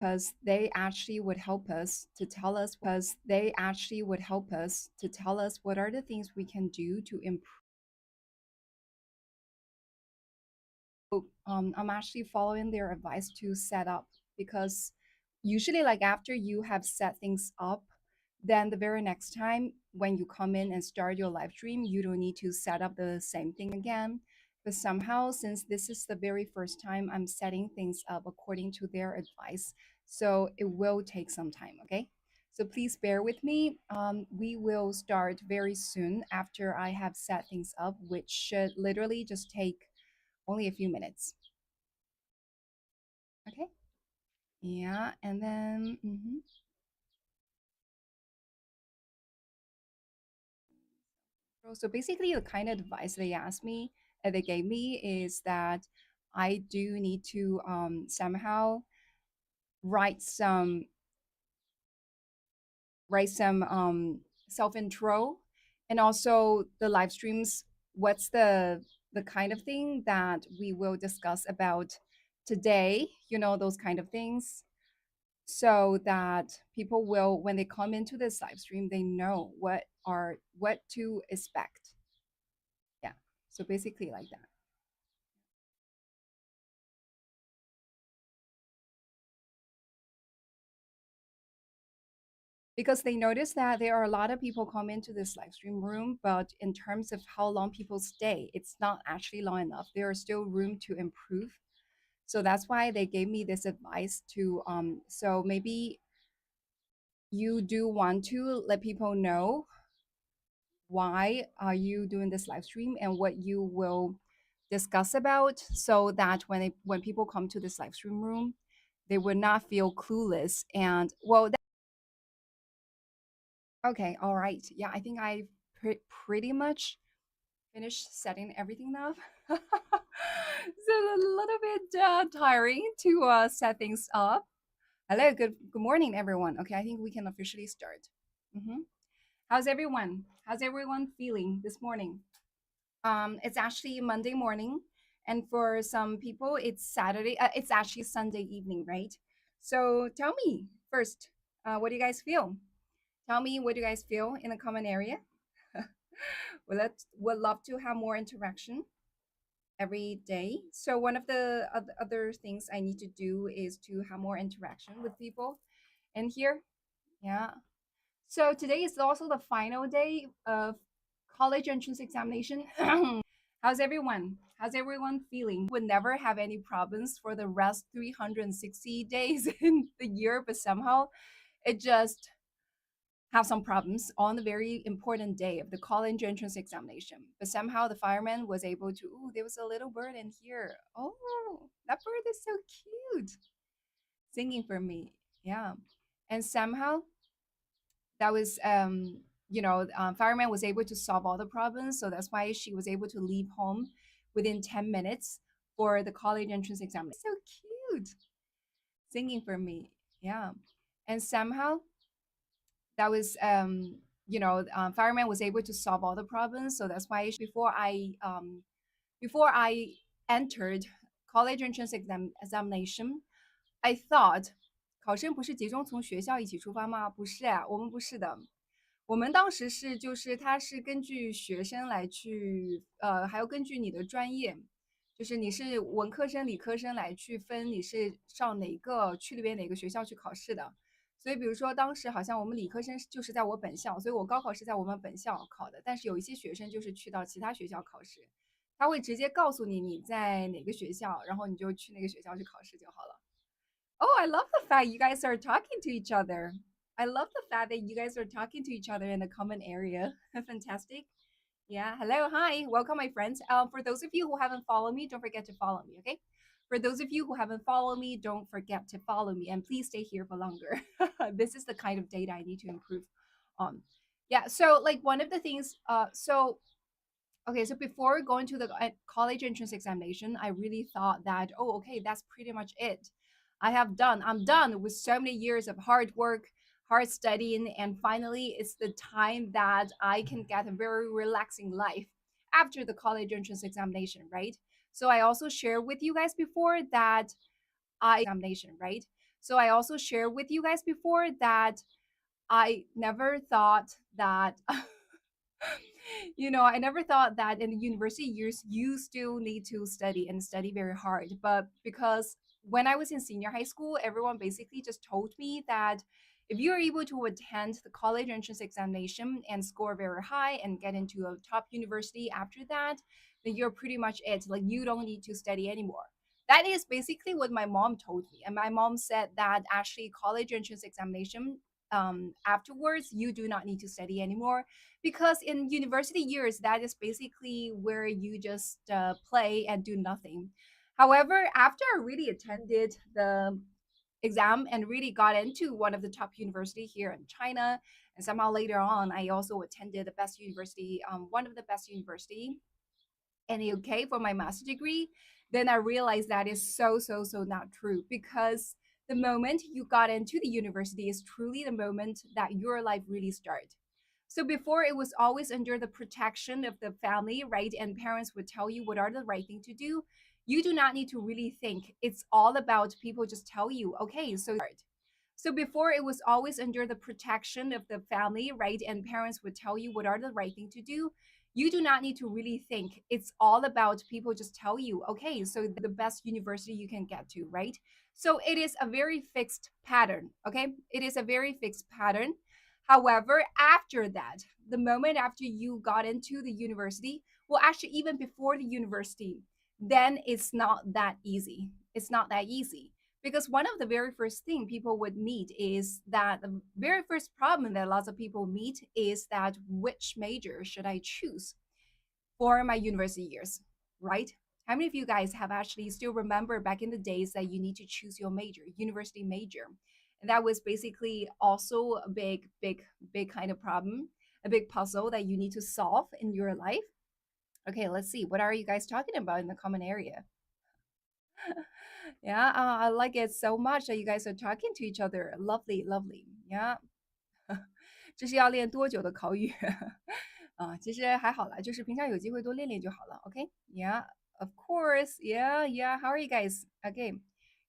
because they actually would help us to tell us what are the things we can do to improve. I'm actually following their advice to set up, because usually like after you have set things up, then the very next time when you come in and start your live stream, you don't need to set up the same thing again. But somehow, since this is the very first time I'm setting things up according to their advice, so it will take some time, okay? So please bear with me. We will start very soon after I have set things up, which should literally just take only a few minutes. Okay. Yeah. And then, so basically, the kind of advice they asked me, they gave me is that I do need to somehow write some self intro, and also the live streams. What's the kind of thing that we will discuss about today? You know, those kind of things, so that people will, when they come into this live stream, they know what to expect. Yeah, so basically like that, because they notice that there are a lot of people come into this live stream room, but in terms of how long people stay, it's not actually long enough. There is still room to improve. So that's why they gave me this advice to so maybe you do want to let people know why are you doing this live stream and what you will discuss about, so that when people come to this live stream room, they would not feel clueless. And well, okay, all right, yeah, I think I pretty much finished setting everything up. So a little bit tiring to set things up. Hello, good morning, everyone. Okay, I think we can officially start. hmm how's everyone feeling this morning? It's actually Monday morning, and for some people, it's Saturday. It's actually Sunday evening, right? So tell me first, what do you guys feel? Tell me what do you guys feel in the comment area. Would love to have more interaction every day. So one of the other things I need to do is to have more interaction with people in here. Yeah. So today is also the final day of college entrance examination. How's everyone? How's everyone feeling? Would never have any problems for the rest 360 days in the year, but somehow it just have some problems on the very important day of the college entrance examination. But somehow the fireman was able to, oh, there was a little bird in here. Oh, that bird is so cute, singing for me. Yeah. And somehow that was fireman was able to solve all the problems, so that's why she was able to leave home within 10 minutes for the college entrance exam. So cute, singing for me. Yeah. And somehow that was fireman was able to solve all the problems, so that's why before I entered college entrance examination, I thought 考生不是集中从学校一起出发吗？不是啊，我们不是的。我们当时是就是它是根据学生来去还要根据你的专业，就是你是文科生、理科生来去分你是上哪个区里边哪个学校去考试的。所以比如说当时好像我们理科生就是在我本校，所以我高考是在我们本校考的，但是有一些学生就是去到其他学校考试，他会直接告诉你你在哪个学校，然后你就去那个学校去考试就好了。Oh, I love the fact you guys are talking to each other. I love the fact that you guys are talking to each other in the common area. Fantastic. Yeah. Hello. Hi. Welcome, my friends. For those of you who haven't followed me, don't forget to follow me. Okay. For those of you who haven't followed me, don't forget to follow me, and please stay here for longer. This is the kind of data I need to improve on. Yeah. So, like one of the things. Okay, so before going to the college entrance examination, I really thought that, oh, okay, that's pretty much it. I'm done with so many years of hard work, hard studying, and finally it's the time that I can get a very relaxing life after the college entrance examination, right? So I also shared with you guys before that I examination, right? So I also shared with you guys before that I never thought that I never thought that in the university years you still need to study and study very hard. But because when I was in senior high school, everyone basically just told me that if you're able to attend the college entrance examination and score very high and get into a top university after that, then you're pretty much it. Like you don't need to study anymore. That is basically what my mom told me. And my mom said that actually college entrance examination afterwards, you do not need to study anymore because in university years that is basically where you just play and do nothing. However, after I really attended the exam and really got into one of the top university here in China, and somehow later on I also attended the best university, one of the best university in the UK for my master degree, then I realized that is so not true because the moment you got into the university is truly the moment that your life really starts. So before it was always under the protection of the family, right? And parents would tell you what are the right thing to do. You do not need to really think. It's all about people just tell you, okay, so before it was always under the protection of the family, right? And parents would tell you what are the right thing to do. You do not need to really think. It's all about people just tell you, okay, so the best university you can get to, right? So it is a very fixed pattern, okay? It is a very fixed pattern. However, after that, the moment after you got into the university, well, actually, even before the university, then it's not that easy. It's not that easy because one of the very first thing people would meet is that the very first problem that lots of people meet is that which major should I choose for my university years, right? How many of you guys have actually still remember back in the days that you need to choose your major, university major? And that was basically also a big kind of problem, a big puzzle that you need to solve in your life. Okay, let's see. What are you guys talking about in the common area? Yeah, I like it so much that you guys are talking to each other. Lovely, lovely. Yeah. 这是要练多久的口语啊？其实还好啦，就是平常有机会多练练就好了。OK，Yeah, of course. Yeah, yeah. How are you guys? Okay,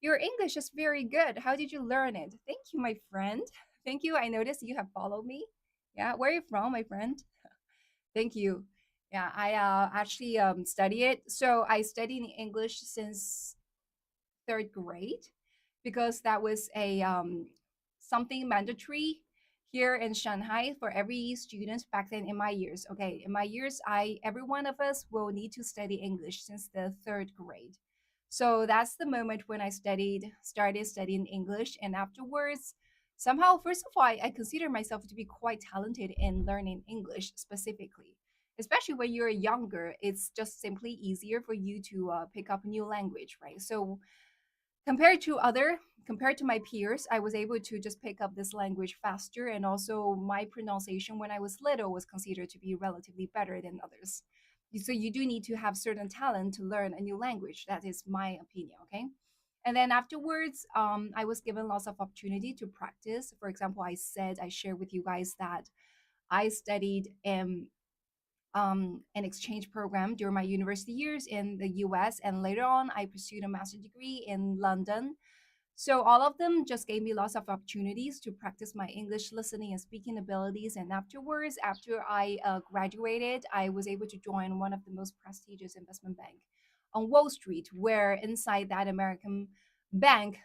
your English is very good. How did you learn it? Thank you, my friend. Thank you. I noticed you have followed me. Yeah, where are you from, my friend? Thank you. Yeah, I actually study it. So I studied English since third grade because that was a something mandatory here in Shanghai for every student back then in my years. Okay, in my years, I every one of us will need to study English since the third grade. So that's the moment when I started studying English, and afterwards, somehow, first of all, I consider myself to be quite talented in learning English specifically. Especially when you're younger, it's just simply easier for you to pick up a new language, right? So compared to my peers, I was able to just pick up this language faster, and also my pronunciation when I was little was considered to be relatively better than others. So you do need to have certain talent to learn a new language. That is my opinion. Okay. And then afterwards, I was given lots of opportunity to practice. For example, I shared with you guys that I studied an exchange program during my university years in the US. And later on, I pursued a master's degree in London. So all of them just gave me lots of opportunities to practice my English listening and speaking abilities. And afterwards, after I graduated, I was able to join one of the most prestigious investment bank on Wall Street, where inside that American bank,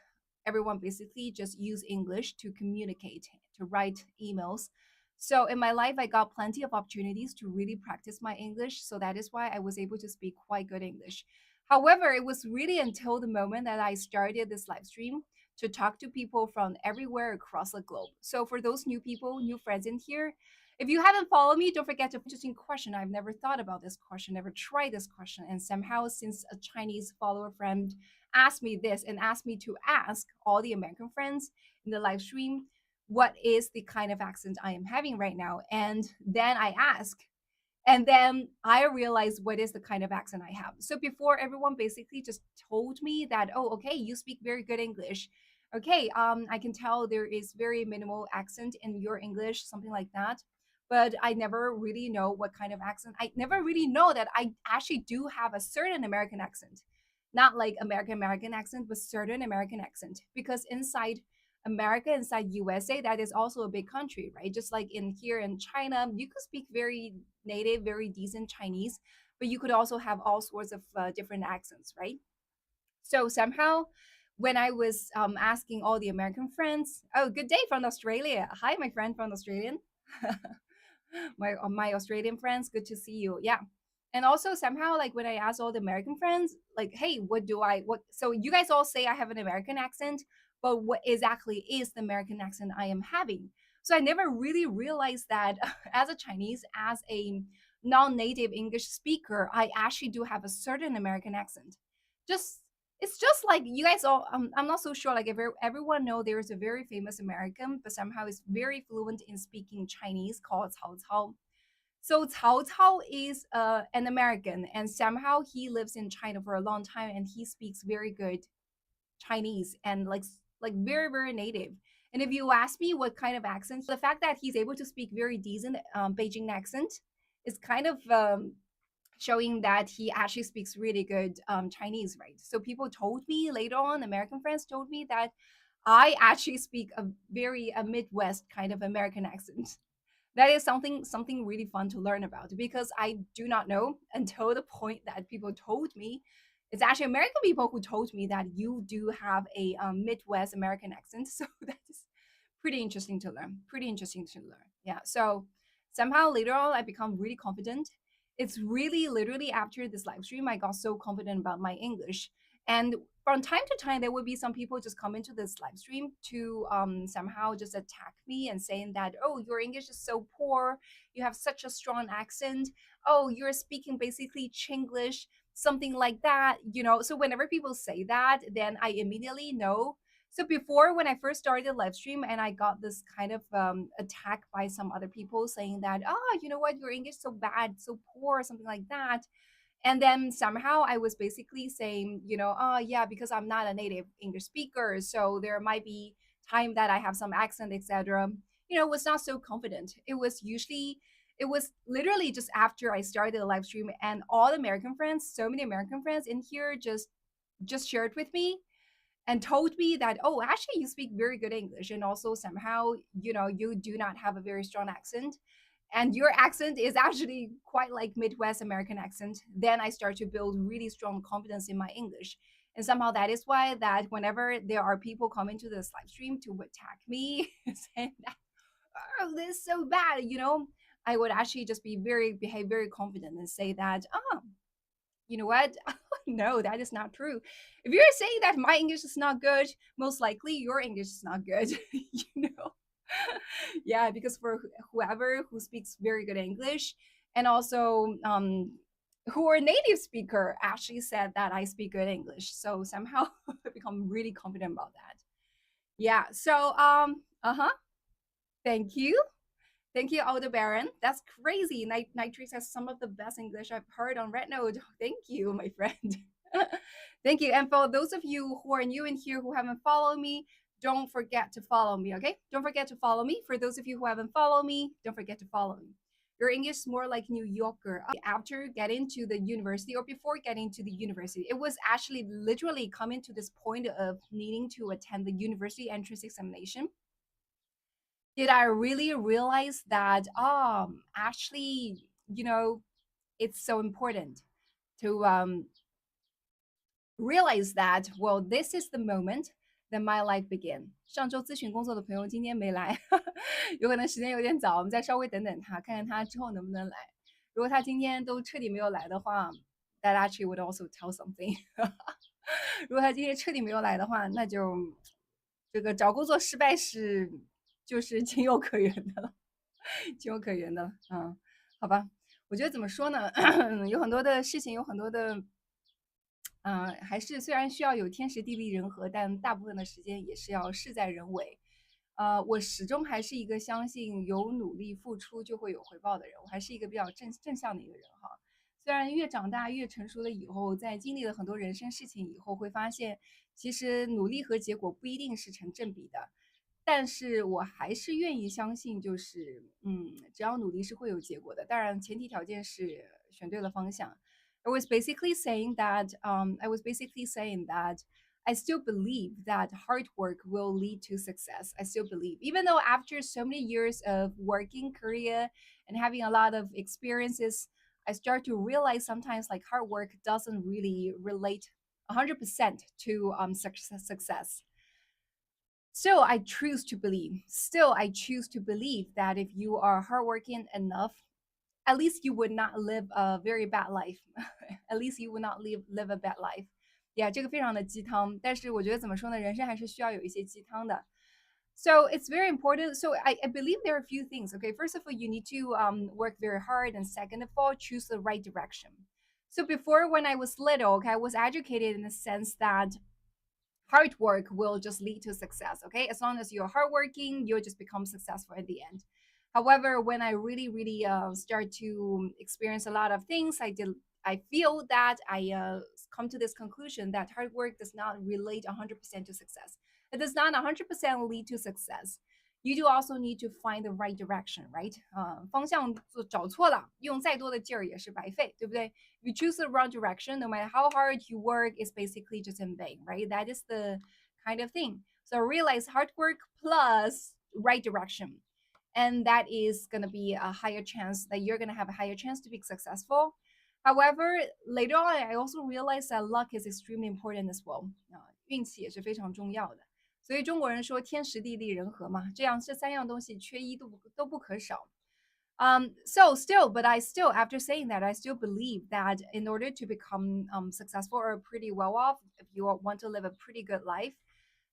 everyone basically just use English to communicate, to write emails. So in my life, I got plenty of opportunities to really practice my English. So that is why I was able to speak quite good English. However, it was really until the moment that I started this live stream to talk to people from everywhere across the globe. So for those new people, new friends in here, if you haven't followed me, don't forget to interesting question. I've never thought about this question, never tried this question. And somehow, since a Chinese follower friend asked me this and asked me to ask all the American friends in the live stream, what is the kind of accent I am having right now? And then I ask, and then I realized what is the kind of accent I have. So before, everyone basically just told me that, oh, okay, you speak very good English. Okay, I can tell there is very minimal accent in your English, something like that. But I never really know what kind of accent. I never really know that I actually do have a certain American accent. not like American accent, but certain American accent, because inside America, inside USA, that is also a big country, right? Just like in here in China, you could speak very native, very decent Chinese, but you could also have all sorts of different accents, right? So somehow, when I was asking all the American friends, oh, good day from Australia. Hi, my friend from Australian. My Australian friends, good to see you. Yeah. And also somehow like when I ask all the American friends, like, hey, what so you guys all say I have an American accent, but what exactly is the American accent I am having? So I never really realized that as a Chinese, as a non-native English speaker, I actually do have a certain American accent. Just it's just like you guys all I'm not so sure like if everyone know there's a very famous American but somehow is very fluent in speaking Chinese called Cao Cao. So Cao Cao is an American and somehow he lives in China for a long time and he speaks very good Chinese and like very native. And if you ask me what kind of accent, the fact that he's able to speak very decent Beijing accent is kind of showing that he actually speaks really good Chinese, right? So people told me later on, American friends told me that I actually speak a Midwest kind of American accent. That is something really fun to learn about because I do not know until the point that people told me. It's actually American people who told me that you do have a Midwest American accent. So that is pretty interesting to learn. Pretty interesting to learn. Yeah. So somehow later on, I become really confident. It's really literally after this live stream, I got so confident about my English. And from time to time, there would be some people just come into this live stream to somehow just attack me and saying that, oh, your English is so poor. You have such a strong accent. Oh, you're speaking basically Chinglish, something like that. So whenever people say that, then I immediately know. So before, when I first started the live stream and I got this kind of attack by some other people saying that, oh, you know what, your English is so bad, so poor, something like that. And then somehow I was basically saying, oh yeah, because I'm not a native English speaker, so there might be time that I have some accent, etc. Was not so confident. It was literally just after I started the live stream and all American friends, so many American friends in here just shared with me and told me that, oh, actually you speak very good English and also somehow you do not have a very strong accent and your accent is actually quite like Midwest American accent. Then I start to build really strong confidence in my English. And somehow that is why that whenever there are people coming to this live stream to attack me saying that, oh, this is so bad, I would actually just behave very confident and say that, oh, you know what? No, that is not true. If you're saying that my English is not good, most likely your English is not good, you know? Yeah, because for whoever who speaks very good English and also who are native speaker actually said that I speak good English. So somehow I become really confident about that. Yeah. So uh-huh. Thank you. Thank you, Aldebaran. That's crazy. Nytrix has some of the best English I've heard on Red Note. Thank you, my friend. Thank you. And for those of you who are new in here who haven't followed me, don't forget to follow me, okay? Don't forget to follow me. For those of you who haven't followed me, don't forget to follow me. Your English is more like New Yorker. After getting to the university or before getting to the university, it was actually literally coming to this point of needing to attend the university entrance examination. Did I really realize that actually, it's so important to realize that, well, this is the moment that my life began. 上周咨询工作的朋友今天没来，有可能时间有点早，我们再稍微等等他，看看他之后能不能来。如果他今天都彻底没有来的话，that actually would also tell something 如果他今天彻底没有来的话，那就这个找工作失败就是情有可原的了，情有可原的了。好吧，我觉得怎么说呢，有很多的事情，有很多的。还是虽然需要有天时地利人和，但大部分的时间也是要事在人为。我始终还是一个相信有努力付出就会有回报的人，我还是一个比较正向的一个人哈。虽然越长大越成熟了以后，在经历了很多人生事情以后，会发现其实努力和结果不一定是成正比的，但是我还是愿意相信，就是只要努力是会有结果的，当然前提条件是选对了方向。I was basically saying that I still believe that hard work will lead to success. I still believe, even though after so many years of working Korea and having a lot of experiences, I start to realize sometimes like hard work doesn't really relate 100% to success. Still, I choose to believe that if you are hardworking enough, at least you would not live a very bad life. At least you would not live a bad life. Yeah，这个非常的鸡汤，但是我觉得怎么说呢，人生还是需要有一些鸡汤的。So it's very important. So I believe there are a few things. Okay, first of all, you need to work very hard, and second of all, choose the right direction. So before, when I was little, okay, I was educated in the sense that hard work will just lead to success. Okay, as long as you're hardworking, you'll just become successful at the end. However, when I really start to experience a lot of things, I feel that I come to this conclusion that hard work does not relate 100% to success. It does not 100% lead to success. You do also need to find the right direction, right? 方向找错了，用再多的劲儿也是白费，对不对？if you choose the wrong direction, no matter how hard you work, it's basically just in vain, right? That is the kind of thing. So realize hard work plus right direction. And that is going to be a higher chance that you're going to have a higher chance to be successful. However, later on, I also realized that luck is extremely important as well. 运气也是非常重要的。所以中国人说天时地利人和嘛，这样这三样东西缺一都不可少。But I still, after saying that, I still believe that in order to become successful or pretty well off, if you want to live a pretty good life,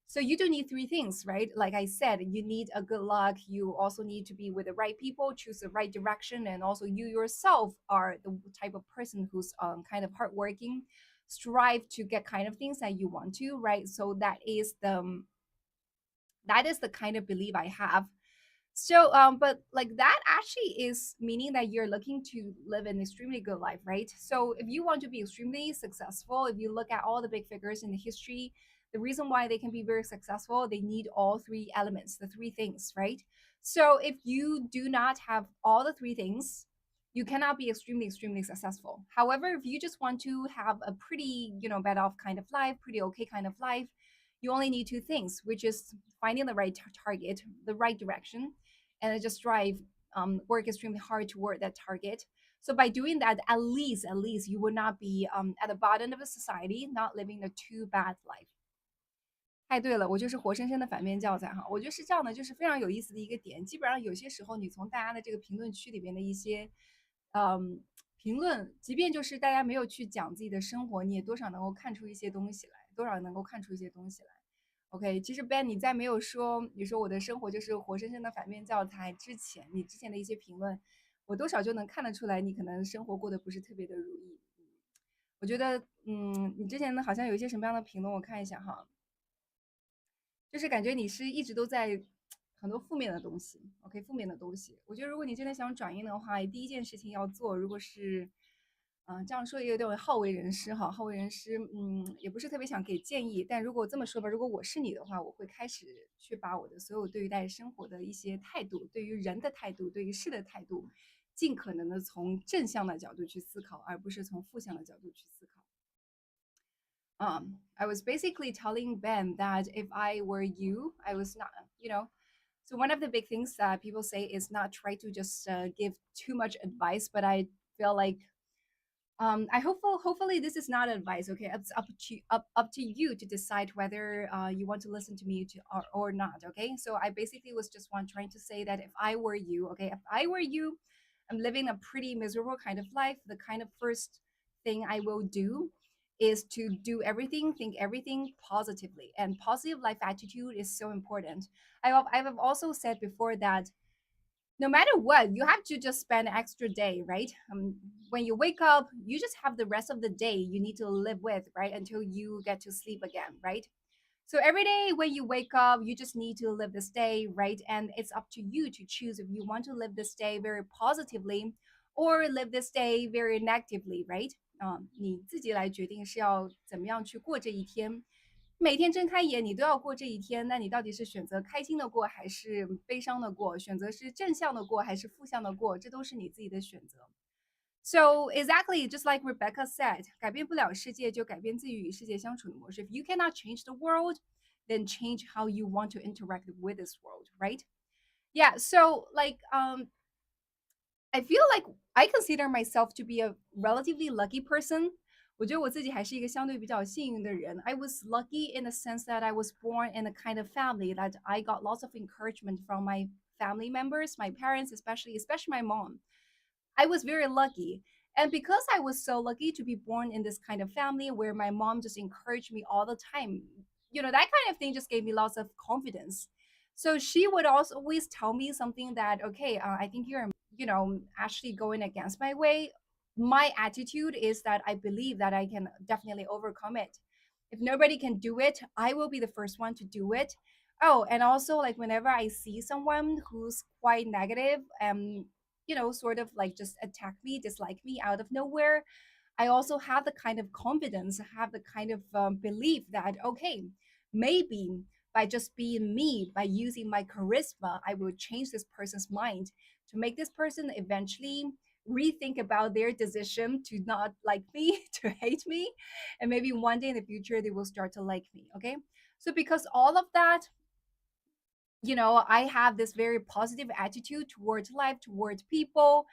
so you do need three things, right? Like I said, you need a good luck. You also need to be with the right people, choose the right direction, and also you yourself are the type of person who's kind of hardworking, strive to get kind of things that you want to, right? So that is the kind of belief I have. So, but like that actually is meaning that you're looking to live an extremely good life, right? So, if you want to be extremely successful, if you look at all the big figures in the history, the reason why they can be very successful, they need all three elements, the three things, right? So, if you do not have all the three things, you cannot be extremely successful. However, if you just want to have a pretty, better off kind of life, pretty okay kind of life, you only need two things, which is finding the right target, the right direction, and just work extremely hard toward that target. So by doing that, at least you would not be at the bottom of the society, not living a too bad life. 太对了，我就是活生生的反面教材哈。我觉得是这样的，就是非常有意思的一个点。基本上有些时候，你从大家的这个评论区里边的一些，评论，即便就是大家没有去讲自己的生活，你也多少能够看出一些东西来，多少能够看出一些东西来。OK，其实 Ben，你在没有说你说我的生活就是活生生的反面教材之前，你之前的一些评论，我多少就能看得出来，你可能生活过得不是特别的如意。我觉得，你之前呢好像有一些什么样的评论，我看一下哈。就是感觉你是一直都在很多负面的东西，OK，负面的东西。我觉得如果你真的想转运的话，第一件事情要做，如果是，这样说也有点好为人师哈，好为人师，也不是特别想给建议，但如果这么说吧，如果我是你的话，我会开始去把我的所有对待生活的一些态度，对于人的态度，对于事的态度，尽可能的从正向的角度去思考，而不是从负向的角度去思考。I was basically telling Ben that if I were you, I was not, So one of the big things that people say is not try to just give too much advice, but I feel like hopefully this is not advice. Okay, it's up to you to decide whether you want to listen to me or not. Okay, so I basically was just trying to say that if I were you, okay, if I were you, I'm living a pretty miserable kind of life. The kind of first thing I will do is to do everything, think everything positively, and positive life attitude is so important. I've also said before that no matter what, you have to just spend an extra day, right? When you wake up, you just have the rest of the day you need to live with, right? Until you get to sleep again, right? So every day when you wake up, you just need to live this day, right? And it's up to you to choose if you want to live this day very positively or live this day very negatively, right? 你自己来决定是要怎么样去过这一天。每天睁开眼，你都要过这一天，那你到底是选择开心的过，还是悲伤的过？选择是正向的过，还是负向的过？这都是你自己的选择。So exactly, just like Rebecca said, 改变不了世界就改变自己与世界相处的模式. If you cannot change the world, then change how you want to interact with this world, right? Yeah. So like I feel like I consider myself to be a relatively lucky person. 我觉得我自己还是一个相对比较幸运的人. I was lucky in the sense that I was born in a kind of family that I got lots of encouragement from my family members, my parents, especially my mom. I was very lucky. And because I was so lucky to be born in this kind of family where my mom just encouraged me all the time, that kind of thing just gave me lots of confidence. So she would also always tell me something that, okay, I think you're, actually going against my way. My attitude is that I believe that I can definitely overcome it. If nobody can do it, I will be the first one to do it. Oh, and also like whenever I see someone who's quite negative, sort of like just attack me, dislike me out of nowhere, I also have the kind of confidence, have the kind of belief that, okay, maybe by just being me, by using my charisma, I will change this person's mind to make this person eventually rethink about their decision to not like me, to hate me. And maybe one day in the future, they will start to like me. Okay. So, because all of that, I have this very positive attitude towards life, towards people,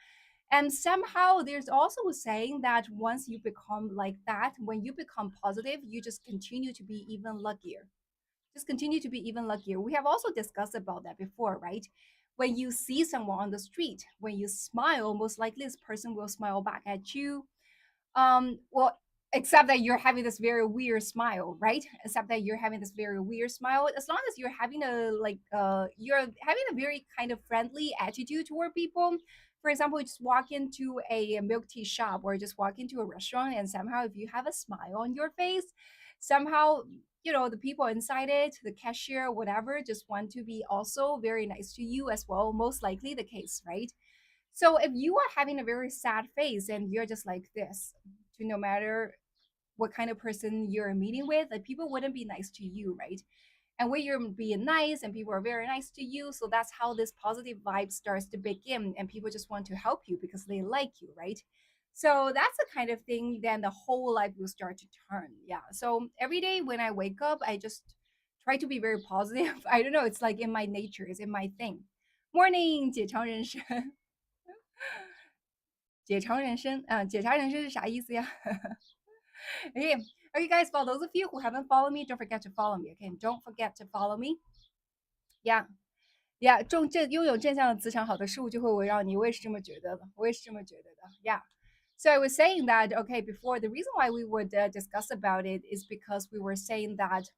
and somehow there's also a saying that once you become like that, when you become positive, you just continue to be even luckier. Just continue to be even luckier. We have also discussed about that before, right? When you see someone on the street, when you smile, most likely this person will smile back at you. Well, except that you're having this very weird smile, right? Except that you're having this very weird smile. As long as you're having you're having a very kind of friendly attitude toward people. For example, you just walk into a milk tea shop or just walk into a restaurant, and somehow if you have a smile on your face, somehow the people inside it, the cashier, whatever, just want to be also very nice to you as well. Most likely the case, right? So if you are having a very sad face and you're just like this, to no matter what kind of person you're meeting with, like people wouldn't be nice to you, right? And when you're being nice and people are very nice to you, so that's how this positive vibe starts to begin, and people just want to help you because they like you, right? So that's the kind of thing, then the whole life will start to turn. Yeah. So every day when I wake up, I just try to be very positive. I don't know, it's like in my nature, it's in my thing. Morning, 解长人生。解长人生，解查人生是啥意思呀？Okay, okay, guys. For those of you who haven't followed me, don't forget to follow me. Okay, don't forget to follow me. Yeah, yeah. 拥有正向的磁场，好的事物就会围绕你。我也是这么觉得的，我也是这么觉得的。Yeah. So I was saying that, okay, before, the reason why we would discuss about it is because we were saying that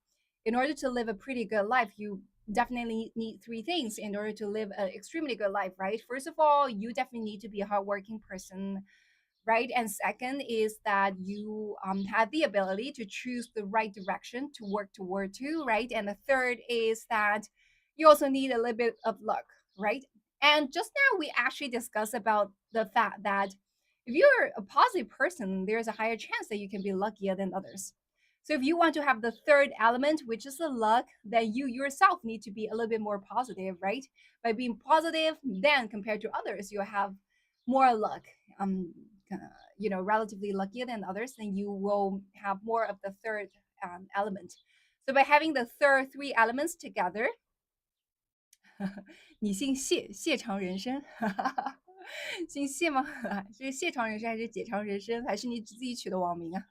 in order to live a pretty good life, you definitely need three things in order to live an extremely good life, right? First of all, you definitely need to be a hardworking person, right? And second is that you have the ability to choose the right direction to work toward to, right? And the third is that you also need a little bit of luck, right? And just now we actually discussed about the fact that if you're a positive person, there's a higher chance that you can be luckier than others. So if you want to have the third element, which is the luck, then you yourself need to be a little bit more positive, right? By being positive, then compared to others, you'll have more luck. Um, Relatively luckier than others, then you will have more of the third element. So by having the third three elements together, 你姓谢，谢长人生，姓谢吗？是谢长人生还是解长人生？还是你自己取的网名啊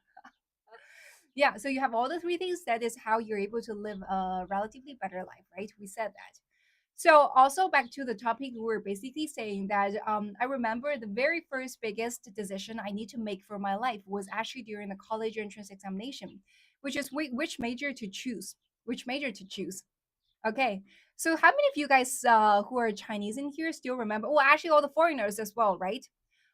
？Yeah, so you have all the three things. That is how you're able to live a relatively better life, right? We said that. So also back to the topic, we were basically saying that I remember the very first biggest decision I need to make for my life was actually during the college entrance examination, which is which major to choose. Which major to choose? Okay. So how many of you guys who are Chinese in here still remember? Well, actually, all the foreigners as well, right?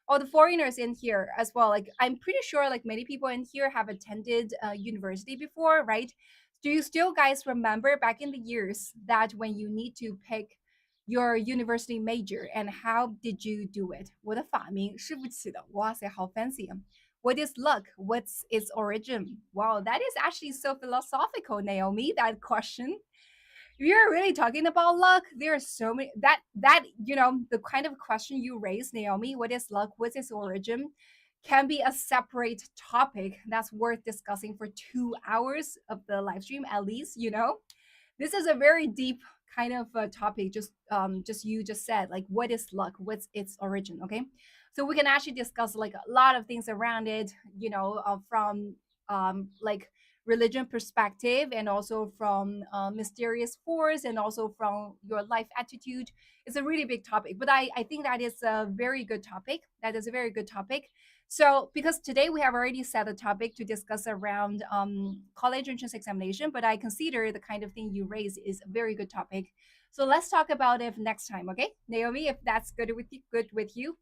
All the foreigners in here as well. Like I'm pretty sure, like many people in here have attended university before, right? Do you still guys remember back in the years that when you need to pick your university major and how did you do it? 我的法名是不起的，哇塞，好 fancy 啊！What is luck? What's its origin? Wow, that is actually so philosophical, Naomi. That question. If you're really talking about luck, there are so many that the kind of question you raised, Naomi, what is luck? What's its origin? Can be a separate topic that's worth discussing for 2 hours of the live stream at least. This is a very deep kind of topic. Just you just said, like, what is luck? What's its origin? Okay, so we can actually discuss like a lot of things around it. From like religion perspective, and also from mysterious force, and also from your life attitude. It's a really big topic, but I think that is a very good topic. That is a very good topic. So, because today we have already set a topic to discuss around college entrance examination, but I consider the kind of thing you raise is a very good topic. So let's talk about it next time, okay, Naomi? If that's good with you,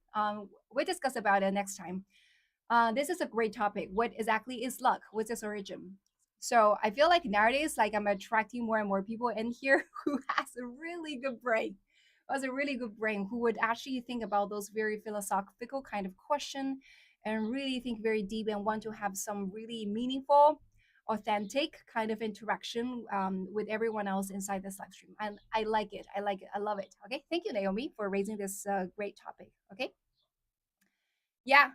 we'll discuss about it next time. This is a great topic. What exactly is luck? What's its origin? So I feel like nowadays, like I'm attracting more and more people in here who has a really good brain, who would actually think about those very philosophical kind of question, and really think very deep and want to have some really meaningful, authentic kind of interaction with everyone else inside this live stream. And I like it. I like it. I love it. Okay. Thank you, Naomi, for raising this great topic. Okay. Yeah.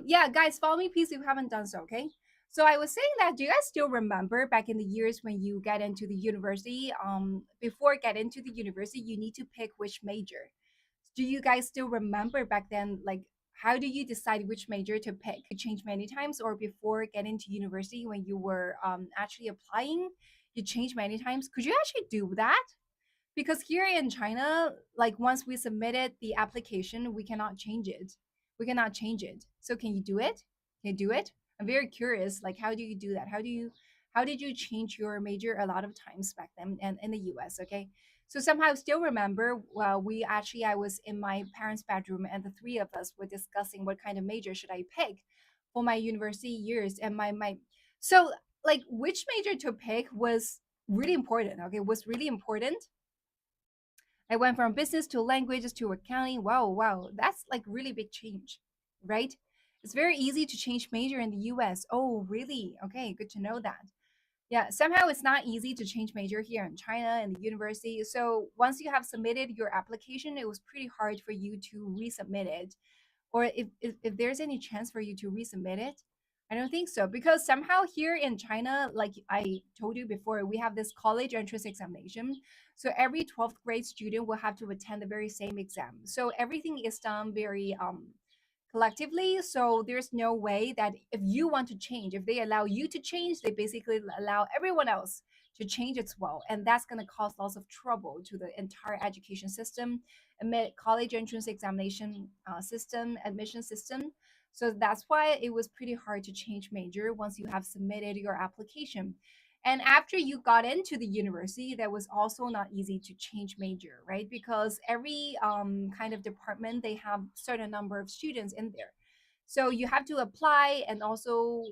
Yeah, guys, follow me, please, if you haven't done so, okay? So I was saying that, do you guys still remember back in the years when you get into the university? Before get into the university, you need to pick which major. Do you guys still remember back then, like, how do you decide which major to pick? You change many times, or before getting to university when you were actually applying, you changed many times. Could you actually do that? Because here in China, like once we submitted the application, we cannot change it. We cannot change it. So can you do it? Can you do it? I'm very curious. Like, how do you do that? How did you change your major a lot of times back then and in the US? Okay. So somehow I still remember, well, I was in my parents' bedroom, and the three of us were discussing what kind of major should I pick for my university years. And my so like which major to pick was really important. Okay, was really important. I went from business to languages to accounting. Wow, wow. That's like really big change, right? It's very easy to change major in the US. Oh, really? Okay, good to know that. Yeah, somehow it's not easy to change major here in China and the university. So once you have submitted your application, it was pretty hard for you to resubmit it. Or if there's any chance for you to resubmit it, I don't think so. Because somehow here in China, like I told you before, we have this college entrance examination. So every 12th grade student will have to attend the very same exam. So everything is done very collectively. So there's no way that if you want to change, if they allow you to change, they basically allow everyone else to change as well. And that's going to cause lots of trouble to the entire education system, college entrance examination system, admission system. So that's why it was pretty hard to change major once you have submitted your application. And after you got into the university, that was also not easy to change major, right? Because every kind of department, they have certain number of students in there. So you have to apply and also,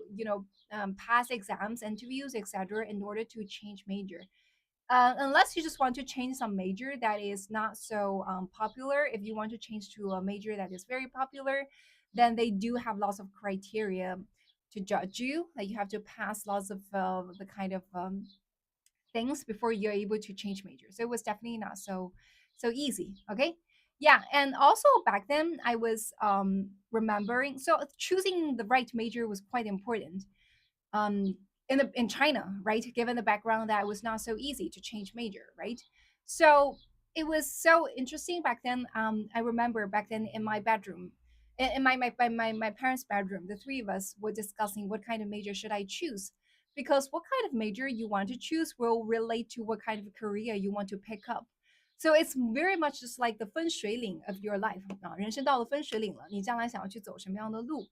pass exams, interviews, etc., in order to change major. Unless you just want to change some major that is not so popular. If you want to change to a major that is very popular, then they do have lots of criteria to judge you. Like you have to pass lots of the kind of things before you're able to change major. So it was definitely not so easy. Okay. Yeah, and also back then I was remembering. So choosing the right major was quite important um, in China, right? Given the background that it was not so easy to change major, right? So it was so interesting back then. I remember back then in my bedroom, in my parents' bedroom, the three of us were discussing what kind of major should I choose, because what kind of major you want to choose will relate to what kind of career you want to pick up. So it's very much just like the 分水岭 of your life 啊，人生到了分水岭了，你将来想要去走什么样的路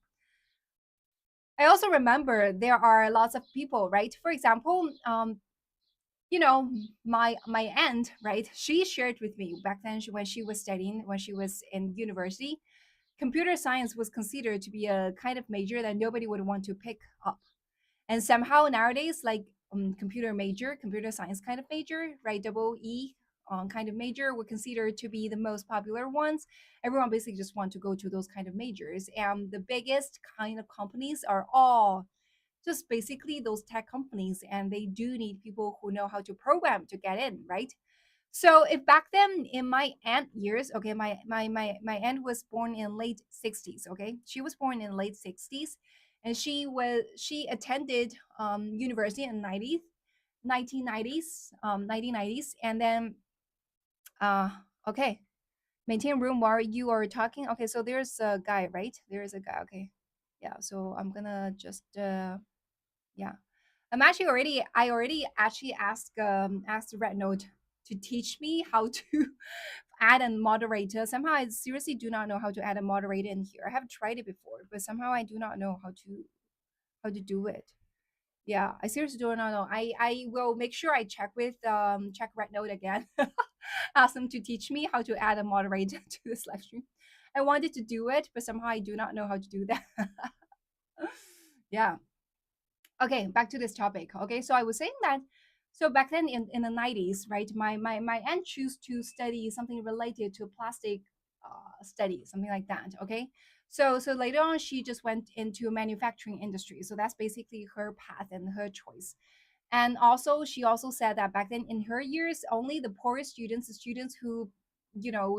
？I also remember there are lots of people, right? For example, you know, my aunt, right? She shared with me back then when she was studying, when she was in university, computer science was considered to be a kind of major that nobody would want to pick up. And somehow nowadays, like computer science kind of major, right? Double E kind of major were considered to be the most popular ones. Everyone basically just want to go to those kind of majors. And the biggest kind of companies are all just basically those tech companies, and they do need people who know how to program to get in, right? So if back then in my aunt years, okay, my aunt was born in late 60s, okay? She was born in late 60s, and she attended university in 1990s, and then uh okay, maintain room while you are talking. Okay, so there's a guy, right? There is a guy, okay. Yeah, so I'm gonna just yeah. I already actually asked Red Note to teach me how to add a moderator. Somehow I seriously do not know how to add a moderator in here. I have tried it before, but somehow I do not know how to do it. Yeah, I seriously do not know. I will make sure I check Red Note again. Ask them to teach me how to add a moderator to this live stream. I wanted to do it, but somehow I do not know how to do that. Yeah. Okay, back to this topic. Okay, so I was saying that, so back then in the 90s, right, my aunt chose to study something related to plastic study, something like that. Okay, so later on she just went into manufacturing industry. So that's basically her path and her choice. And also, she also said that back then in her years, only the poorest students, the students who,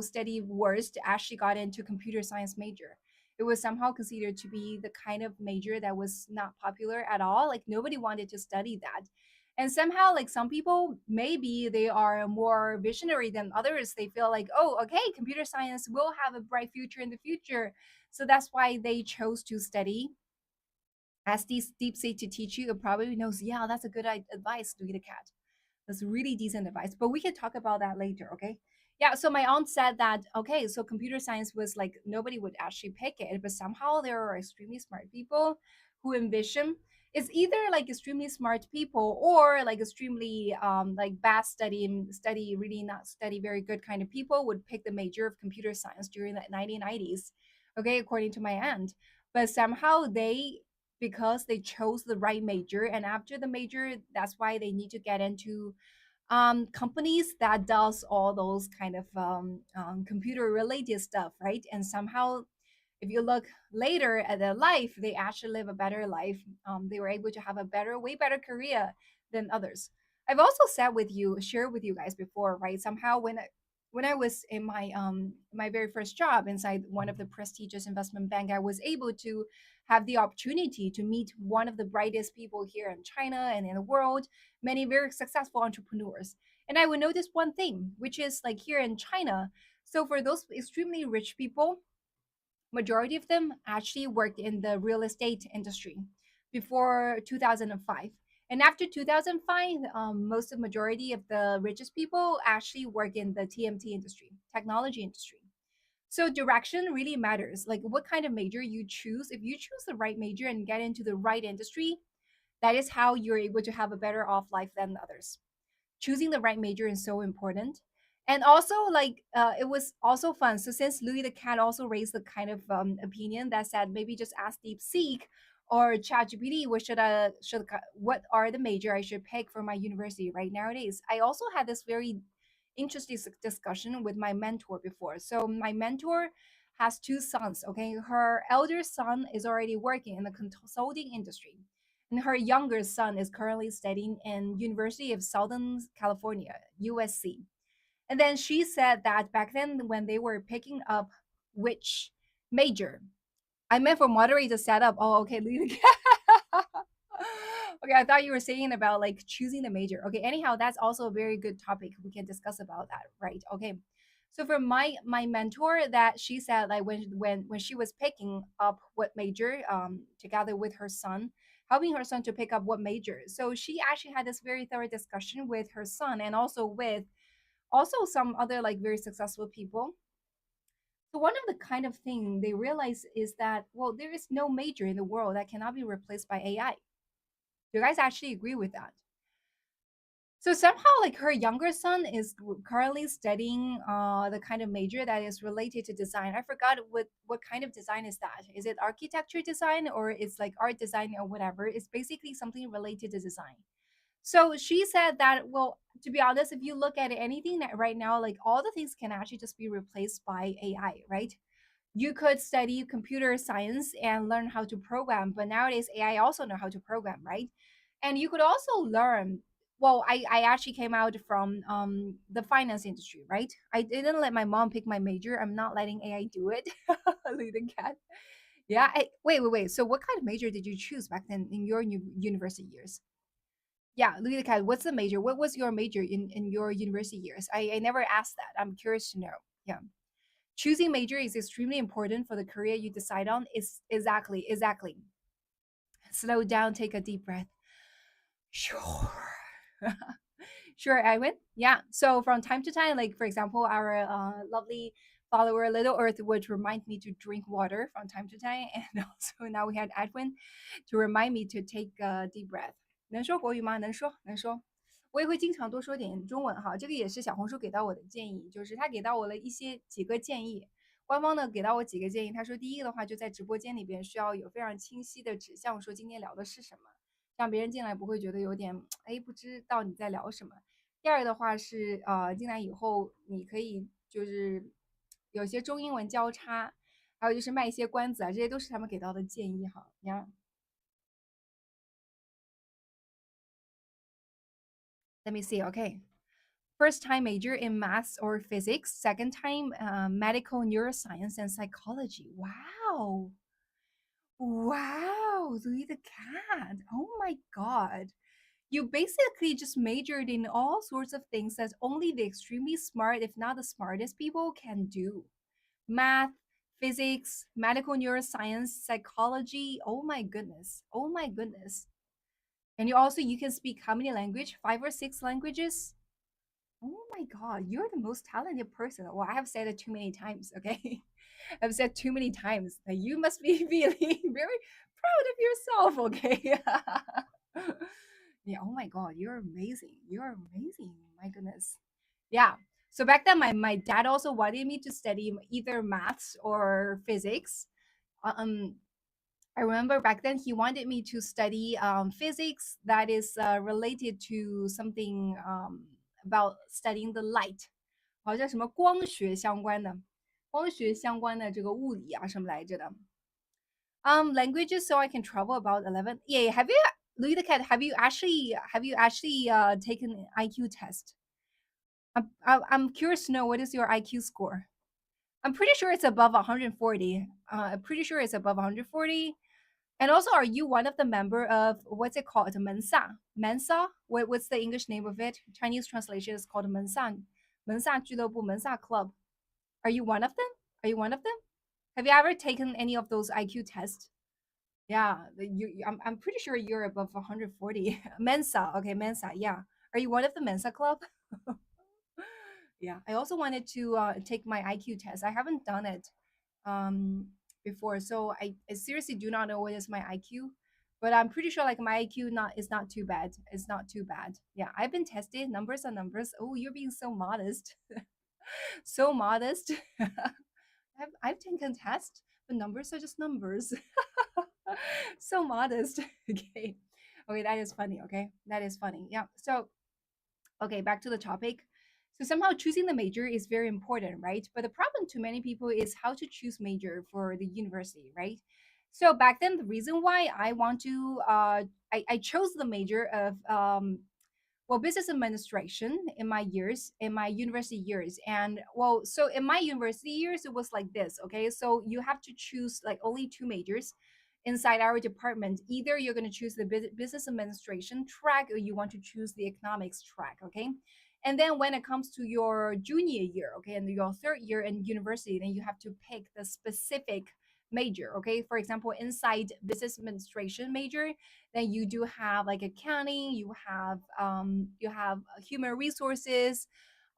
study worst, actually got into computer science major. It was somehow considered to be the kind of major that was not popular at all. Like nobody wanted to study that. And somehow, like some people, maybe they are more visionary than others. They feel like, oh, okay, computer science will have a bright future in the future. So that's why they chose to study. Ask deep sea to teach you, it probably knows, yeah, that's a good advice, Louis the cat. That's really decent advice. But we can talk about that later, okay? Yeah, so my aunt said that, okay, so computer science was like nobody would actually pick it, but somehow there are extremely smart people who envision it's either like extremely smart people or like extremely like bad study really not study very good kind of people would pick the major of computer science during the 1990s, okay, according to my aunt. But somehow they, because they chose the right major, and after the major, that's why they need to get into companies that does all those kind of computer related stuff, right? And somehow if you look later at their life, they actually live a better life. They were able to have a better, way better career than others. I've also shared with you guys before, right? Somehow when I was in my very first job inside one of the prestigious investment bank, I was able to have the opportunity to meet one of the brightest people here in China and in the world, many very successful entrepreneurs. And I would notice one thing, which is like here in China. So for those extremely rich people, majority of them actually worked in the real estate industry before 2005. And after 2005, most of majority of the richest people actually work in the TMT industry, technology industry. So direction really matters. Like what kind of major you choose. If you choose the right major and get into the right industry, that is how you're able to have a better off life than others. Choosing the right major is so important. And also, like, it was also fun. So since Louis the Cat also raised the kind of opinion that said maybe just ask DeepSeek or ChatGPT, what are the major I should pick for my university right nowadays. I also had this very interesting discussion with my mentor before. So my mentor has two sons. Okay, her elder son is already working in the consulting industry, and her younger son is currently studying in University of Southern California, USC. And then she said that back then when they were picking up which major, I meant for moderator setup. Oh, okay, lead. Okay, I thought you were saying about like choosing the major. Okay, anyhow, that's also a very good topic. We can discuss about that, right? Okay. So for my mentor, that she said like when she was picking up what major, together with her son, helping her son to pick up what major. So she actually had this very thorough discussion with her son and also with also some other like very successful people. So one of the kind of thing they realize is that, well, there is no major in the world that cannot be replaced by AI. Do you guys actually agree with that? So somehow, like her younger son is currently studying the kind of major that is related to design. I forgot what kind of design is that. Is it architecture design or it's like art design or whatever? It's basically something related to design. So she said that, well, to be honest, if you look at anything that right now, like all the things can actually just be replaced by AI, right? You could study computer science and learn how to program, but nowadays AI also know how to program, right? And you could also learn. Well, I actually came out from the finance industry, right? I didn't let my mom pick my major. I'm not letting AI do it. Lead the cat. Yeah. Wait. So, what kind of major did you choose back then in your university years? Yeah, Louis the Cat, what's the major? What was your major in your university years? I never asked that. I'm curious to know. Yeah. Choosing major is extremely important for the career you decide on. Is exactly. Slow down, take a deep breath. Sure. Sure, Edwin. Yeah. So from time to time, like for example, our lovely follower Little Earth would remind me to drink water from time to time, and also now we had Edwin to remind me to take a deep breath. 能说国语吗？能说，能说。我也会经常多说点中文哈，这个也是小红书给到我的建议，就是他给到我了几个建议。官方呢给到我几个建议，他说第一个的话就在直播间里边需要有非常清晰的指向，说今天聊的是什么，让别人进来不会觉得有点哎不知道你在聊什么。第二个的话是进来以后你可以就是有些中英文交叉，还有就是卖一些关子啊，这些都是他们给到的建议哈。你看 Let me see. Okay. First time major in maths or physics. Second time medical neuroscience and psychology. Wow. Wow. Louis the cat. Oh my God. You basically just majored in all sorts of things that only the extremely smart, if not the smartest people can do. Math, physics, medical neuroscience, psychology. Oh my goodness. Oh my goodness. And you can speak how many language? 5 or 6 languages? Oh my God, you're the most talented person. Well, I have said it too many times, okay? I've said too many times that you must be feeling very proud of yourself, okay? Yeah, oh my God, you're amazing. You're amazing. My goodness. Yeah. So back then, my dad also wanted me to study either maths or physics. Um, I remember back then he wanted me to study physics that is related to something about studying the light，好像什么光学相关的这个物理啊什么来着的。Languages so I can travel about 11. Yeah, have you Louis the Cat? Have you actually taken an IQ test? I'm curious to know what is your IQ score. I'm pretty sure it's above 140. I'm pretty sure it's above 140. And also, are you one of the member of what's it called? Mensa. Mensa? What's the English name of it? Chinese translation is called Mensa. Mensa 俱乐部, Mensa Club. Are you one of them? Are you one of them? Have you ever taken any of those IQ tests? Yeah, I'm pretty sure you're above 140. Mensa. Okay, Mensa. Yeah. Are you one of the Mensa Club? Yeah. I also wanted to take my IQ test. I haven't done it um before, so I seriously do not know what is my IQ, but I'm pretty sure like my IQ not is not too bad. It's not too bad. Yeah, I've been tested. Numbers are numbers. Oh, you're being so modest. So modest. I've taken tests, but numbers are just numbers. So modest. Okay. Okay, that is funny. Okay, that is funny. Yeah. So okay, back to the topic. So somehow choosing the major is very important, right? But the problem to many people is how to choose major for the university, right? So back then, the reason why I chose the major of well, business administration in my years, in my university years. And well, so in my university years, it was like this. Okay, so you have to choose like only two majors inside our department. Either you're going to choose the business administration track or you want to choose the economics track. Okay, and then when it comes to your junior year, okay, and your third year in university, then you have to pick the specific major. Okay, for example, inside business administration major, then you do have like accounting, you have human resources,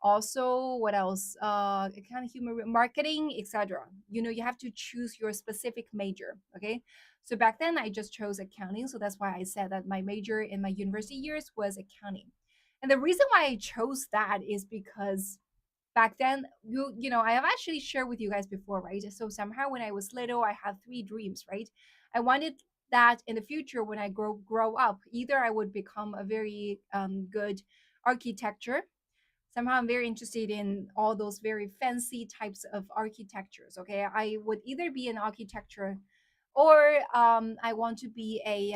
also what else, accounting, marketing, etc. You know, you have to choose your specific major. Okay, so back then I just chose accounting, so that's why I said that my major in my university years was accounting. And the reason why I chose that is because back then you know I have actually shared with you guys before, right? So somehow when I was little I had three dreams, right? I wanted that in the future when I grow up, either I would become a very good architecture, somehow I'm very interested in all those very fancy types of architectures. Okay, I would either be an architecture, or I want to be a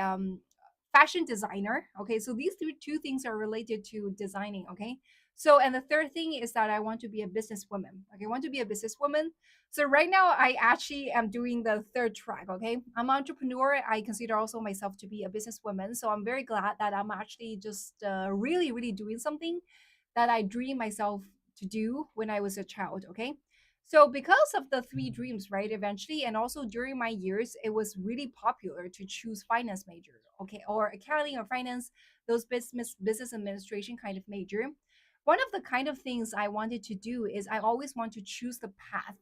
fashion designer. Okay, so these two things are related to designing. Okay, so and the third thing is that I want to be a businesswoman. Okay, I want to be a businesswoman. So right now I actually am doing the third track. Okay, I'm an entrepreneur. I consider also myself to be a businesswoman. So I'm very glad that I'm actually just really, really doing something that I dream myself to do when I was a child. Okay. So because of the three dreams, right, eventually, and also during my years, it was really popular to choose finance major, okay, or accounting or finance, those business administration kind of major. One of the kind of things I wanted to do is I always want to choose the path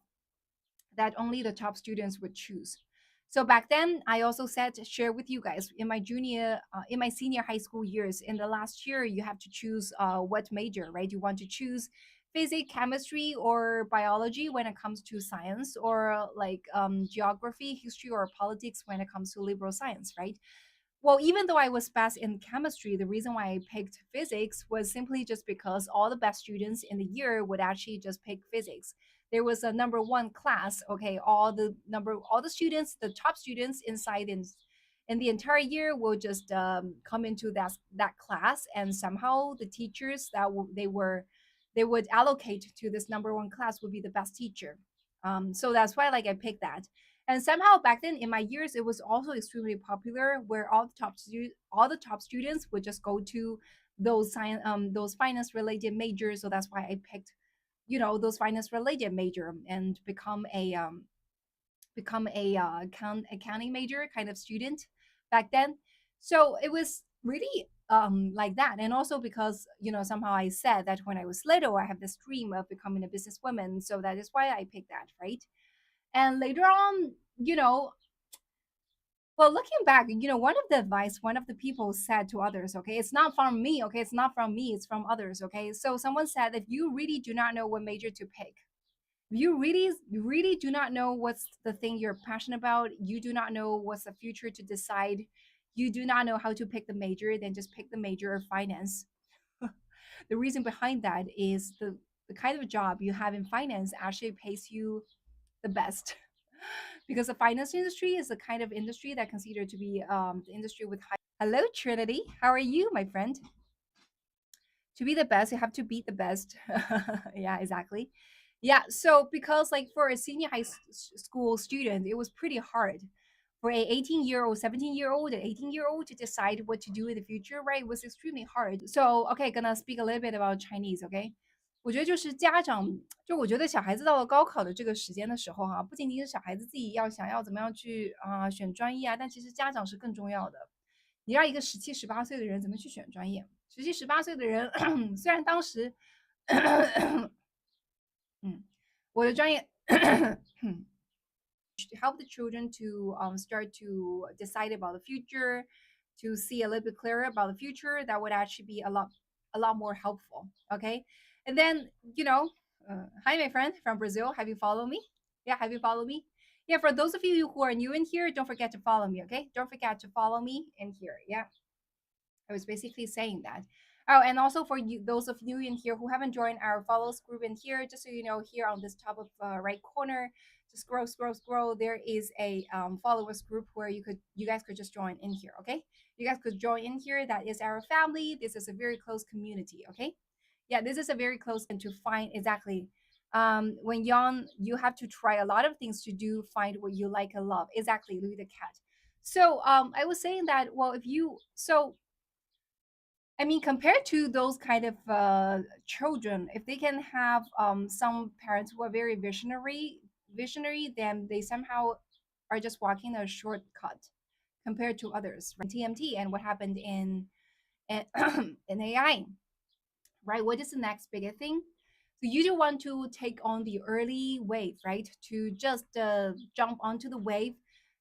that only the top students would choose. So back then, I also said share with you guys in my senior high school years. In the last year, you have to choose what major, right? You want to choose physics, chemistry, or biology when it comes to science, or like geography, history, or politics when it comes to liberal science, right? Well, even though I was best in chemistry, the reason why I picked physics was simply just because all the best students in the year would actually just pick physics. There was a number one class, okay, all the students, the top students inside in the entire year will just come into that class, and somehow the teachers that they would allocate to this number one class would be the best teacher. So that's why like I picked that. And somehow back then in my years, it was also extremely popular where all the top students would just go to those finance related majors. So that's why I picked, those finance related major and become a accounting major kind of student back then. So it was really like that. And also because, somehow I said that when I was little, I have this dream of becoming a businesswoman. So that is why I picked that, right? And later on, you know, well, looking back, one of the advice one of the people said to others, okay, it's not from me, okay, it's not from me, it's from others, okay. So someone said, if you really do not know what major to pick, if you really do not know what's the thing you're passionate about, you do not know what's the future to decide, you do not know how to pick the major, then just pick the major of finance. The reason behind that is the kind of job you have in finance actually pays you the best because the finance industry is the kind of industry that considered to be the industry with high. Hello, Trinity. How are you, my friend? To be the best, you have to beat the best. Yeah, exactly. Yeah. So because like for a senior school student, it was pretty hard for a 18-year-old, 17-year-old, an 18-year-old to decide what to do in the future, right? It was extremely hard. So okay, gonna speak a little bit about Chinese. Okay. 我觉得就是家长，就我觉得小孩子到了高考的这个时间的时候哈、不仅仅是小孩子自己要想要怎么样去选专业啊，但其实家长是更重要的。你让一个17、18岁的人怎么去选专业？17、18岁的人虽然当时，嗯，我的专业to help the children to start to decide about the future, to see a little bit clearer about the future, that would actually be a lot more helpful. Okay, and then hi my friend from Brazil, have you followed me? Yeah, have you followed me? Yeah, for those of you who are new in here, don't forget to follow me. Okay, don't forget to follow me in here. Yeah, I was basically saying that. Oh, and also for you, those of you in here who haven't joined our follows group in here, just so you know, here on this top of right corner, just scroll. There is a followers group where you guys could just join in here. Okay, you guys could join in here. That is our family. This is a very close community. Okay, yeah, this is a very close and to find exactly. When young, you have to try a lot of things to do find what you like and love. Exactly, Louis the cat. So I was saying that well, if you so I mean, compared to those kind of children, if they can have some parents who are very visionary, then they somehow are just walking a shortcut compared to others. Right? TMT and what happened in, in AI, right? What is the next bigger thing? So you don't want to take on the early wave, right? To just jump onto the wave.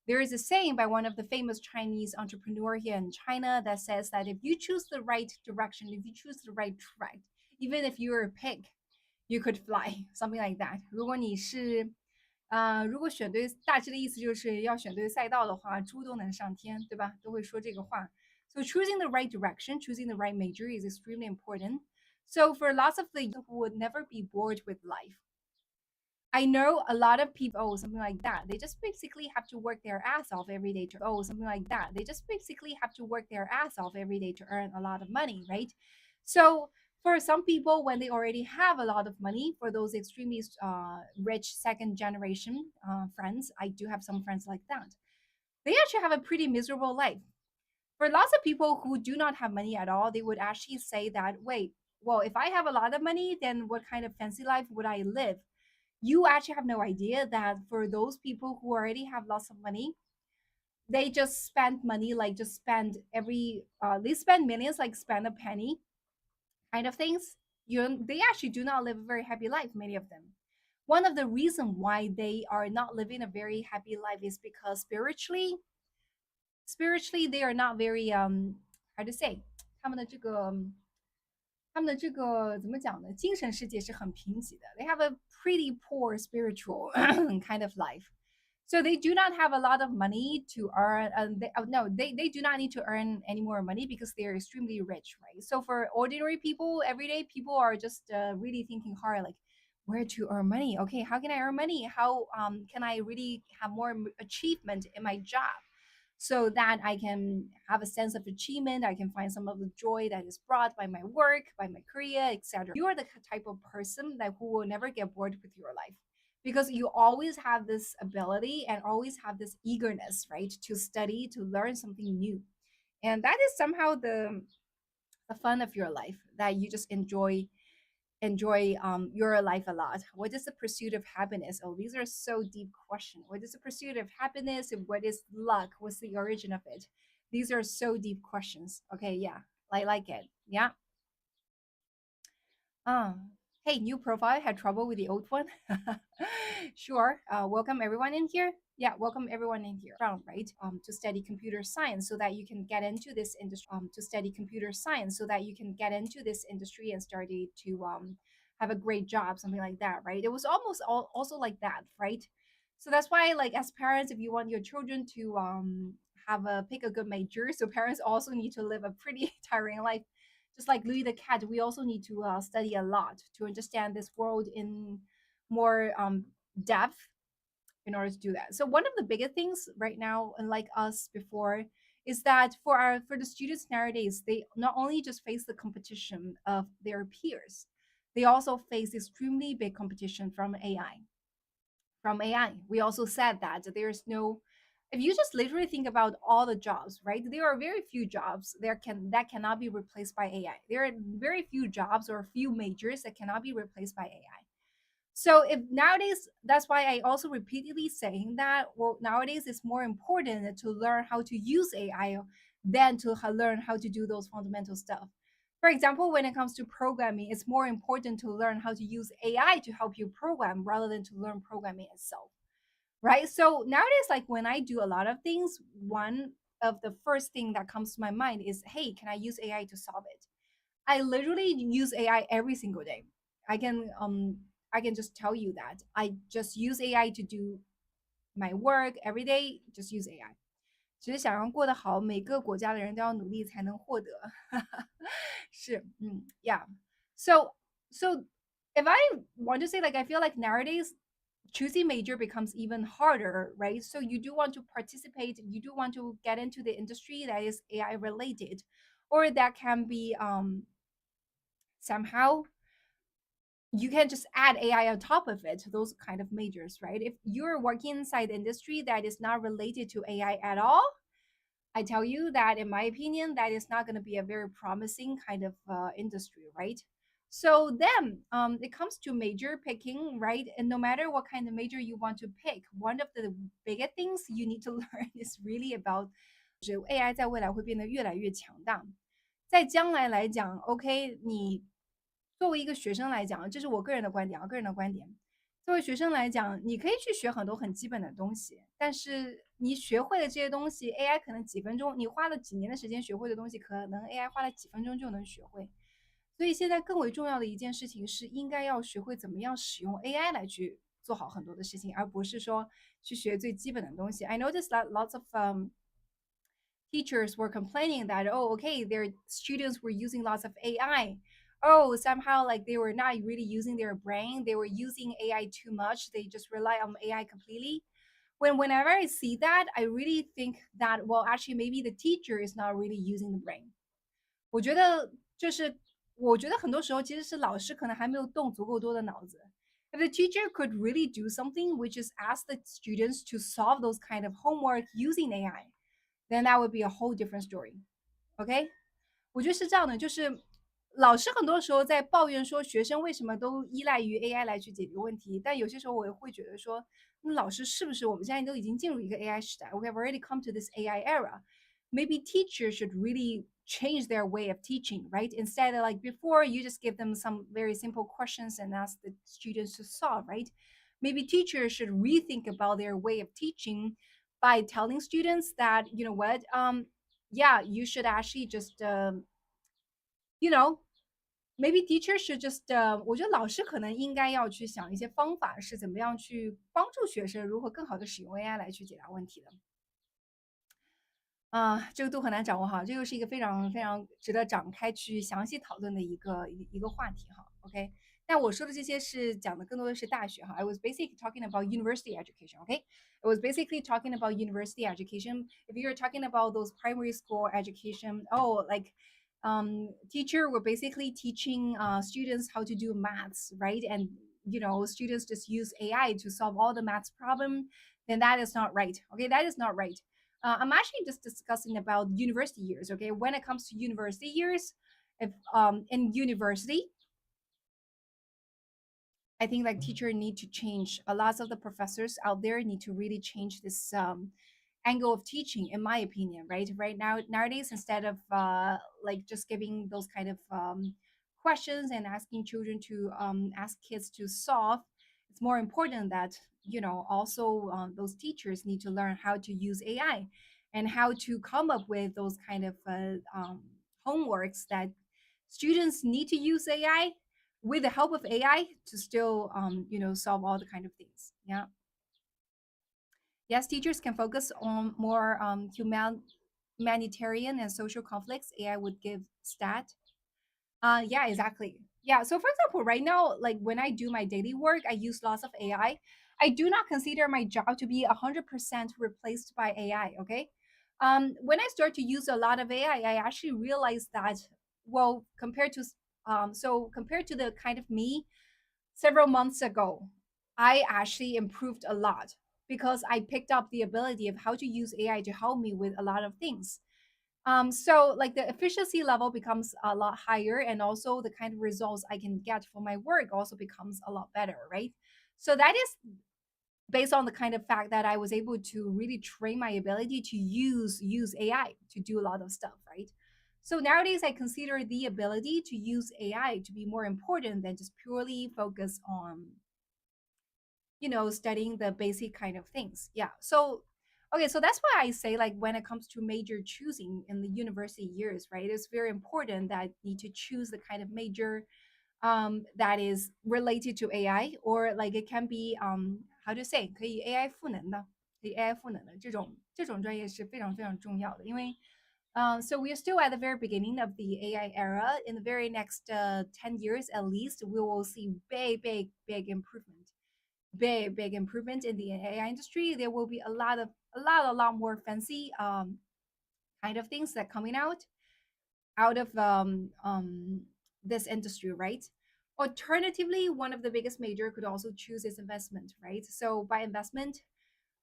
There is a saying by one of the famous Chinese entrepreneur here in China that says that if you choose the right direction, if you choose the right track, even if you're a pig, you could fly, something like that. 如果选对，大致的意思就是要选对赛道的话，猪都能上天，对吧？都会说这个话。So choosing the right direction, choosing the right major is extremely important. So for lots of the youth who would never be bored with life, I know a lot of people, oh, something like that. They just basically have to work their ass off every day to, oh, something like that. They just basically have to work their ass off every day to earn a lot of money, right? So for some people, when they already have a lot of money, for those extremely rich second generation friends, I do have some friends like that. They actually have a pretty miserable life. For lots of people who do not have money at all, they would actually say that, wait, well, if I have a lot of money, then what kind of fancy life would I live? You actually have no idea that for those people who already have lots of money, they just spend money, like just spend every they spend millions, like spend a penny kind of things. They actually do not live a very happy life, many of them. One of the reasons why they are not living a very happy life is because spiritually they are not very how to say 他们的这个他们的这个怎么讲呢？精神世界是很贫瘠的。They have a pretty poor spiritual kind of life. So they do not have a lot of money to earn. No, they do not need to earn any more money because they are extremely rich, right? So for ordinary people, everyday people are just really thinking hard, like where to earn money. Okay, how can I earn money? How can I really have more achievement in my job? So that I can have a sense of achievement. I can find some of the joy that is brought by my work, by my career, etc. You are the type of person that who will never get bored with your life because you always have this ability and always have this eagerness, right, to study, to learn something new. And that is somehow the fun of your life that you just enjoy your life a lot. What is the pursuit of happiness? Oh, these are so deep questions. What is the pursuit of happiness? And what is luck? What's the origin of it? These are so deep questions. Okay, yeah, I like it. Yeah. Uh, hey, new profile had trouble with the old one. Sure. Welcome everyone in here. Yeah, welcome everyone in here. Right? To study computer science so that you can get into this industry. To study computer science so that you can get into this industry and start to have a great job, something like that, right? It was almost also like that, right? So that's why, like, as parents, if you want your children to have a pick a good major, so parents also need to live a pretty tiring life just like Louis the Cat, we also need to study a lot to understand this world in more depth in order to do that. So one of the biggest things right now, unlike us before, is that for the students nowadays, they not only just face the competition of their peers, they also face extremely big competition from AI. From AI, we also said that there's no if you just literally think about all the jobs, right? There are very few jobs that cannot be replaced by AI. There are very few jobs or few majors that cannot be replaced by AI. So if nowadays, that's why I also repeatedly saying that, well, nowadays it's more important to learn how to use AI than to learn how to do those fundamental stuff. For example, when it comes to programming, it's more important to learn how to use AI to help you program rather than to learn programming itself, right? So nowadays, like when I do a lot of things, one of the first thing that comes to my mind is, hey, can I use AI to solve it? I literally use AI every single day. I can um I can just tell you that I just use AI to do my work every day. Just use AI. 其实想要过得好，每个国家的人都要努力才能获得。是，yeah. So so if I want to say, like, I feel like nowadays choosing major becomes even harder, right? So you do want to participate, you do want to get into the industry that is AI related, or that can be somehow you can just add AI on top of it, those kind of majors, right? If you're working inside the industry that is not related to AI at all, I tell you that, in my opinion, that is not going to be a very promising kind of industry, right? So then it comes to major picking, right? And no matter what kind of major you want to pick, one of the biggest things you need to learn is really about AI 在未来会变得越来越强大。在将来来讲，OK，你作为一个学生来讲，这是我个人的观点啊，个人的观点。作为学生来讲，你可以去学很多很基本的东西，但是你学会了这些东西，AI 可能几分钟，你花了几年的时间学会的东西，可能 AI 花了几分钟就能学会。所以现在更为重要的一件事情是，应该要学会怎么样使用 AI 来去做好很多的事情，而不是说去学最基本的东西。I noticed that lots of teachers were complaining that, oh, okay, their students were using lots of AI oh, somehow like they were not really using their brain, they were using AI too much, they just rely on AI completely. Whenever I see that, I really think that, well, actually maybe the teacher is not really using the brain. 我觉得就是我觉得很多时候其实是老师可能还没有动足够多的脑子。If the teacher could really do something, which is ask the students to solve those kind of homework using AI, then that would be a whole different story. OK，我觉得是这样的，就是老师很多时候在抱怨说学生为什么都依赖于 AI 来去解决问题，但有些时候我也会觉得说，那老师是不是我们现在都已经进入一个 AI 时代？We have already come to this AI era. Maybe teachers should really change their way of teaching, right? Instead of like before, you just give them some very simple questions and ask the students to solve, right? Maybe teachers should rethink about their way of teaching by telling students that, you know what, yeah, you should actually just, you know, maybe teachers should just 我觉得老师可能应该要去想一些方法，是怎么样去帮助学生如何更好的使用 AI 来去解答问题的。啊，这个度很难掌握哈，这又是一个非常非常值得展开去详细讨论的一个话题哈。OK，那我说的这些是讲的更多的是大学哈。I was basically talking about university education. OK, I was basically talking about university education. If you're talking about those primary school education, oh, like teacher were basically teaching students how to do maths, right? And students just use AI to solve all the maths problem. Then that is not right. Okay, that is not right. I'm actually just discussing about university years. Okay, when it comes to university years, if in university, I think like teacher need to change. A lot of the professors out there need to really change this angle of teaching, in my opinion. Right now nowadays, instead of like just giving those kind of questions and asking children to ask kids to solve, it's more important that also those teachers need to learn how to use AI and how to come up with those kind of homeworks that students need to use AI with the help of AI to still, solve all the kind of things. Yeah. Yes, teachers can focus on more humanitarian and social conflicts. AI would give stat. Yeah, exactly. Yeah. So for example, right now, like when I do my daily work, I use lots of AI. I do not consider my job to be 100% replaced by AI. Okay. When I start to use a lot of AI, I actually realized that, well, compared to the kind of me several months ago, I actually improved a lot because I picked up the ability of how to use AI to help me with a lot of things. So like the efficiency level becomes a lot higher, and also the kind of results I can get for my work also becomes a lot better, right? So that is based on the kind of fact that I was able to really train my ability to use AI to do a lot of stuff, right? So nowadays I consider the ability to use AI to be more important than just purely focus on studying the basic kind of things. Yeah. So okay, so that's why I say like when it comes to major choosing in the university years, right? It's very important that you need to choose the kind of major that is related to AI, or like it can be how to say 可以 AI 赋能的，可以 AI 赋能的这种专业是非常非常重要的，因为so we are still at the very beginning of the AI era. In the very next 10 years at least, we will see big improvement, big improvement in the AI industry. There will be a lot more fancy kind of things that coming out of this industry, right? Alternatively, one of the biggest major could also choose is investment, right? So by investment,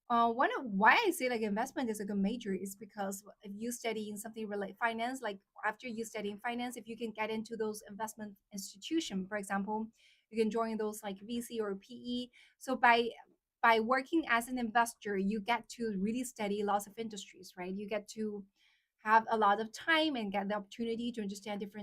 one of why I say like investment is a good major is because if you study in something related finance, like after you study in finance, if you can get into those investment institution, for example, you can join those like VC or PE. So by working as an investor, you get to really study lots of industries, right? You get to have a lot of time and get the opportunity to understand different